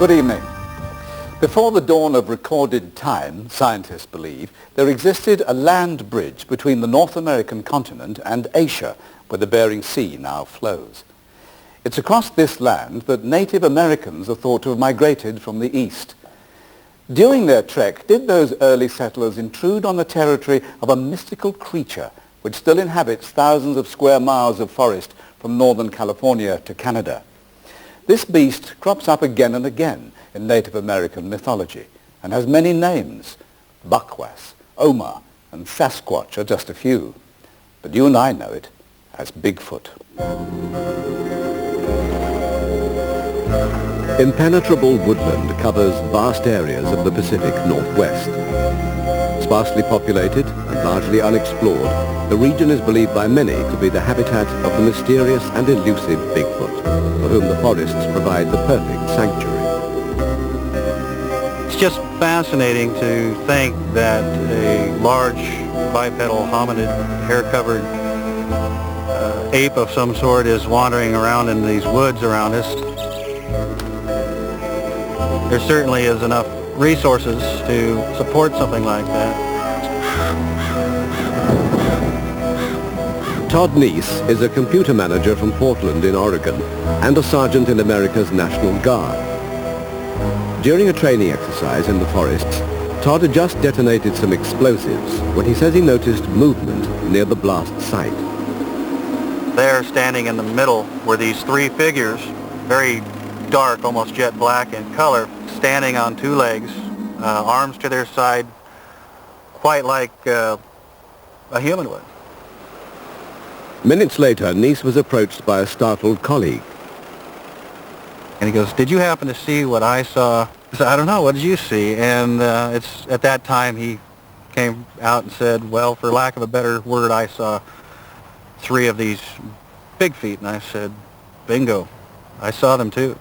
Good evening. Before the dawn of recorded time, scientists believe, there existed a land bridge between the North American continent and Asia, where the Bering Sea now flows. It's across this land that Native Americans are thought to have migrated from the east. During their trek, did those early settlers intrude on the territory of a mystical creature which still inhabits thousands of square miles of forest from northern California to Canada? This beast crops up again and again in Native American mythology and has many names. Buckwass, Oma, and Sasquatch are just a few. But you and I know it as Bigfoot. Impenetrable woodland covers vast areas of the Pacific Northwest. Sparsely populated and largely unexplored, the region is believed by many to be the habitat of the mysterious and elusive Bigfoot, for whom the forests provide the perfect sanctuary. It's just fascinating to think that a large bipedal hominid, hair-covered ape of some sort is wandering around in these woods around us. There certainly is enough resources to support something like that. Todd Neese is a computer manager from Portland in Oregon and a sergeant in America's National Guard. During a training exercise in the forests, Todd had just detonated some explosives when he says he noticed movement near the blast site. There, standing in the middle, were these three figures, very dark, almost jet black in color, standing on two legs, arms to their side, quite like a human would. Minutes later, Neese was approached by a startled colleague. And he goes, "Did you happen to see what I saw?" I said, "I don't know, what did you see?" And it's at that time he came out and said, "Well, for lack of a better word, I saw three of these big feet." And I said, "Bingo, I saw them too."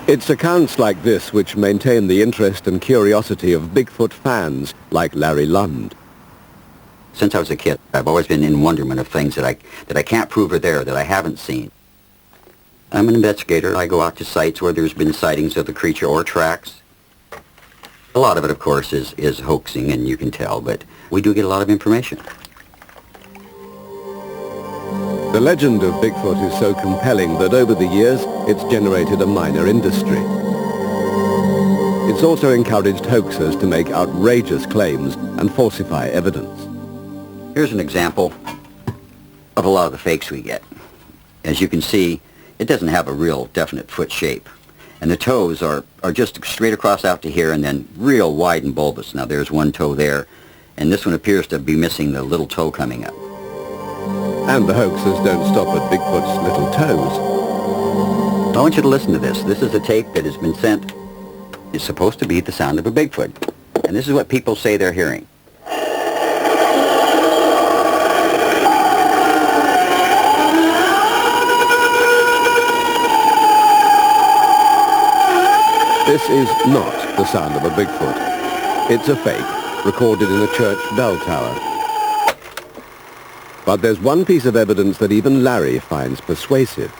It's accounts like this which maintain the interest and curiosity of Bigfoot fans like Larry Lund. Since I was a kid, I've always been in wonderment of things that I can't prove are there, that I haven't seen. I'm an investigator. I go out to sites where there's been sightings of the creature or tracks. A lot of it, of course, is hoaxing, and you can tell, but we do get a lot of information. The legend of Bigfoot is so compelling that over the years, it's generated a minor industry. It's also encouraged hoaxers to make outrageous claims and falsify evidence. Here's an example of a lot of the fakes we get. As you can see, it doesn't have a real definite foot shape. And the toes are just straight across out to here and then real wide and bulbous. Now there's one toe there, and this one appears to be missing the little toe coming up. And the hoaxers don't stop at Bigfoot's little toes. I want you to listen to this. This is a tape that has been sent. It's supposed to be the sound of a Bigfoot. And this is what people say they're hearing. This is not the sound of a Bigfoot. It's a fake, recorded in a church bell tower. But there's one piece of evidence that even Larry finds persuasive.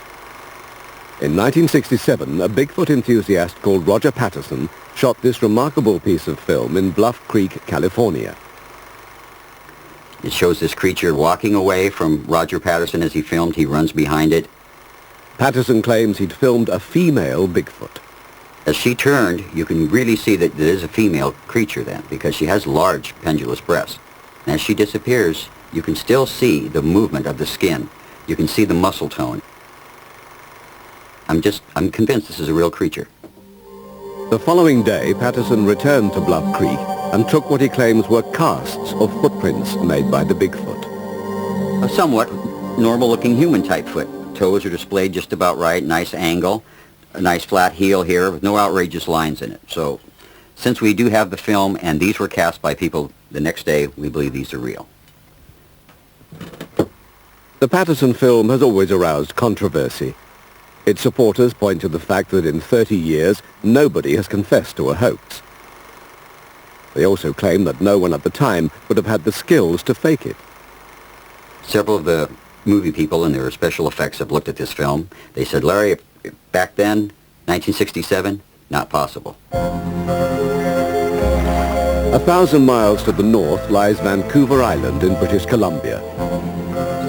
In 1967, a Bigfoot enthusiast called Roger Patterson shot this remarkable piece of film in Bluff Creek, California. It shows this creature walking away from Roger Patterson as he filmed. He runs behind it. Patterson claims he'd filmed a female Bigfoot. As she turned, you can really see that it is a female creature then, because she has large pendulous breasts. And as she disappears, you can still see the movement of the skin. You can see the muscle tone. I'm convinced this is a real creature. The following day, Patterson returned to Bluff Creek and took what he claims were casts of footprints made by the Bigfoot. A somewhat normal-looking human-type foot. Toes are displayed just about right, nice angle, a nice flat heel here with no outrageous lines in it. So, since we do have the film and these were cast by people the next day, we believe these are real. The Patterson film has always aroused controversy. Its supporters point to the fact that in 30 years, nobody has confessed to a hoax. They also claim that no one at the time would have had the skills to fake it. Several of the movie people and their special effects have looked at this film. They said, "Larry, back then, 1967, not possible. 1,000 miles to the north lies Vancouver Island in British Columbia.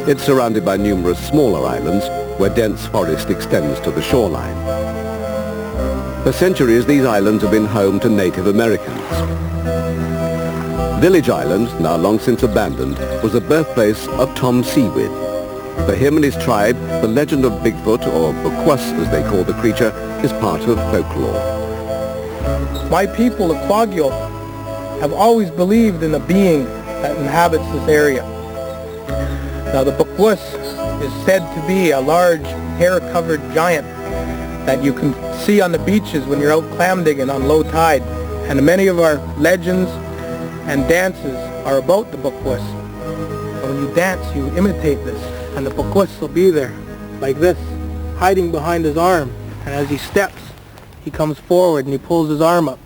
It's surrounded by numerous smaller islands where dense forest extends to the shoreline. For centuries, these islands have been home to Native Americans. Village Island, now long since abandoned, was the birthplace of Tom Seaweed. For him and his tribe, the legend of Bigfoot, or Bukwus as they call the creature, is part of folklore. My people, the Quagio, have always believed in a being that inhabits this area. Now the Bukwus is said to be a large, hair-covered giant that you can see on the beaches when you're out clam digging on low tide. And many of our legends and dances are about the Bukwus. And when you dance, you imitate this. And the Bukwus will be there, like this, hiding behind his arm. And as he steps, he comes forward and he pulls his arm up.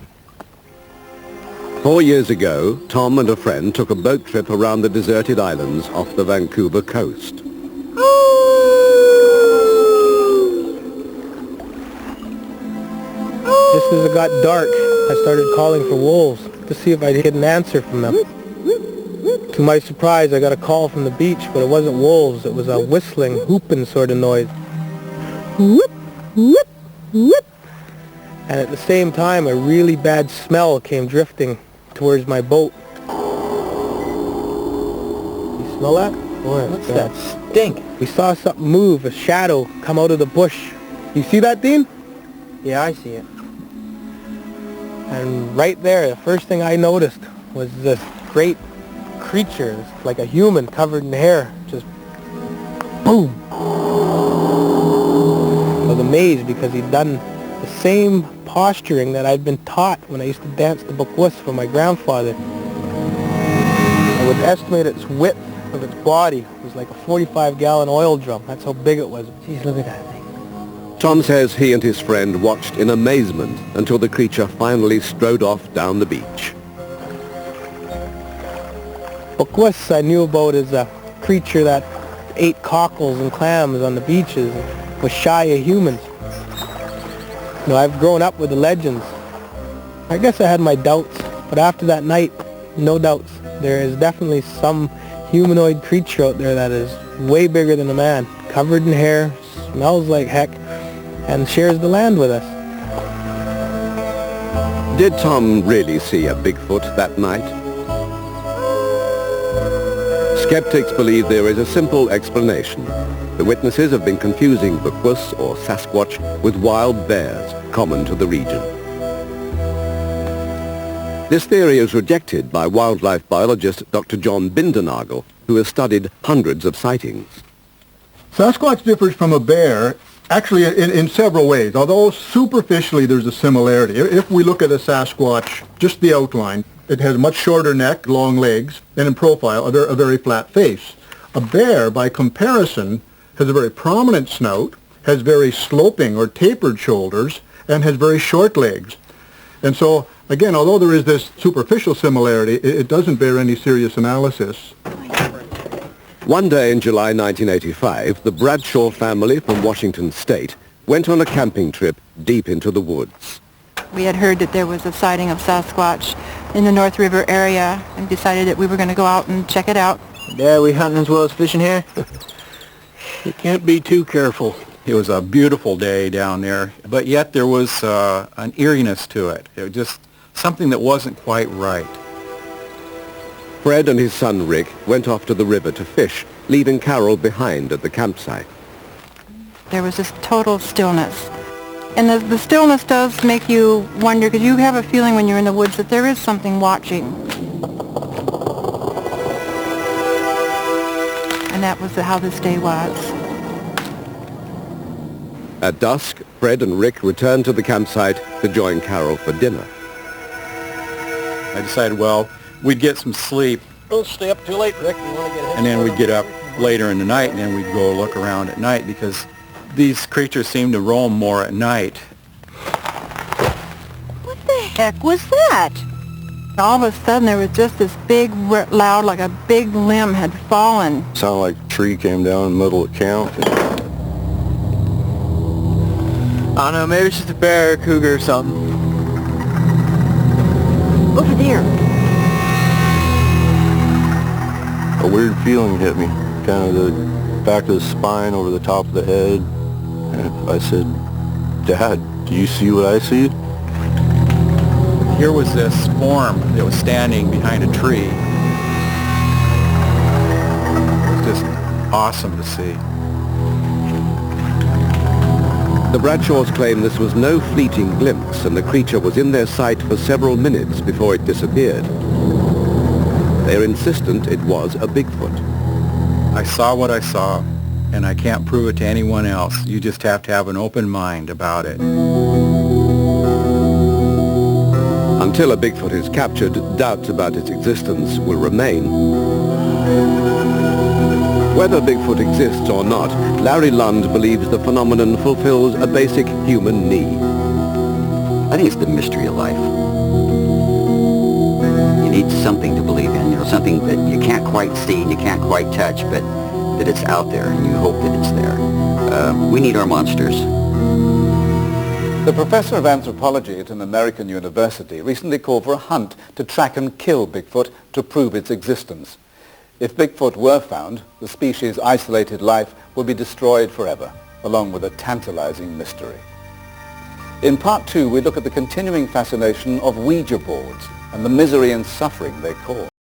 4 years ago, Tom and a friend took a boat trip around the deserted islands off the Vancouver coast. Just as it got dark, I started calling for wolves to see if I'd get an answer from them. To my surprise, I got a call from the beach, but it wasn't wolves. It was a whistling, whooping sort of noise. Whoop, whoop, whoop. And at the same time, a really bad smell came drifting towards my boat. You smell that? What's that stink? We saw something move, a shadow come out of the bush. You see that, Dean? Yeah, I see it. And right there, the first thing I noticed was this great creature, like a human covered in hair, just boom. I was amazed because he'd done the same posturing that I'd been taught when I used to dance the Bukwus for my grandfather. I would estimate its width of its body was like a 45-gallon oil drum. That's how big it was. Jeez, look at that thing. Tom says he and his friend watched in amazement until the creature finally strode off down the beach. Bukwus I knew about as a creature that ate cockles and clams on the beaches and was shy of humans. You know, I've grown up with the legends. I guess I had my doubts, but after that night, no doubts. There is definitely some humanoid creature out there that is way bigger than a man, covered in hair, smells like heck, and shares the land with us. Did Tom really see a Bigfoot that night? Skeptics believe there is a simple explanation. The witnesses have been confusing Bukwus or Sasquatch with wild bears, common to the region. This theory is rejected by wildlife biologist Dr. John Bindernagel, who has studied hundreds of sightings. Sasquatch differs from a bear actually in several ways, although superficially there's a similarity. If we look at a Sasquatch, just the outline, it has a much shorter neck, long legs, and in profile, a very flat face. A bear, by comparison, has a very prominent snout, has very sloping or tapered shoulders, and has very short legs. And so, again, although there is this superficial similarity, it doesn't bear any serious analysis. One day in July 1985, the Bradshaw family from Washington State went on a camping trip deep into the woods. We had heard that there was a sighting of Sasquatch in the North River area and decided that we were going to go out and check it out. Yeah, we hunting as well as fishing here? You can't be too careful. It was a beautiful day down there, but yet there was an eeriness to it. It was just something that wasn't quite right. Fred and his son Rick went off to the river to fish, leaving Carol behind at the campsite. There was this total stillness. And the stillness does make you wonder, because you have a feeling when you're in the woods that there is something watching. And that was how this day was. At dusk, Fred and Rick returned to the campsite to join Carol for dinner. I decided, well, we'd get some sleep. Don't stay up too late, Rick. You want to get And then we'd get up later in the night, and then we'd go look around at night, because these creatures seem to roam more at night. What the heck was that? All of a sudden there was just this big, loud, like a big limb had fallen. Sounded like a tree came down in the middle of the camp. I don't know, maybe it's just a bear or cougar or something. Over there. A weird feeling hit me, kind of the back of the spine over the top of the head. And I said, Dad, do you see what I see? Here was this form that was standing behind a tree. It was just awesome to see. The Bradshaws claim this was no fleeting glimpse and the creature was in their sight for several minutes before it disappeared. They're insistent it was a Bigfoot. I saw what I saw, and I can't prove it to anyone else. You just have to have an open mind about it. Until a Bigfoot is captured, doubts about its existence will remain. Whether Bigfoot exists or not, Larry Lund believes the phenomenon fulfills a basic human need. I think it's the mystery of life. You need something to believe in, something that you can't quite see and you can't quite touch, but that it's out there and you hope that it's there. We need our monsters. The professor of anthropology at an American university recently called for a hunt to track and kill Bigfoot to prove its existence. If Bigfoot were found, the species' isolated life would be destroyed forever, along with a tantalizing mystery. In part 2, we look at the continuing fascination of Ouija boards and the misery and suffering they cause.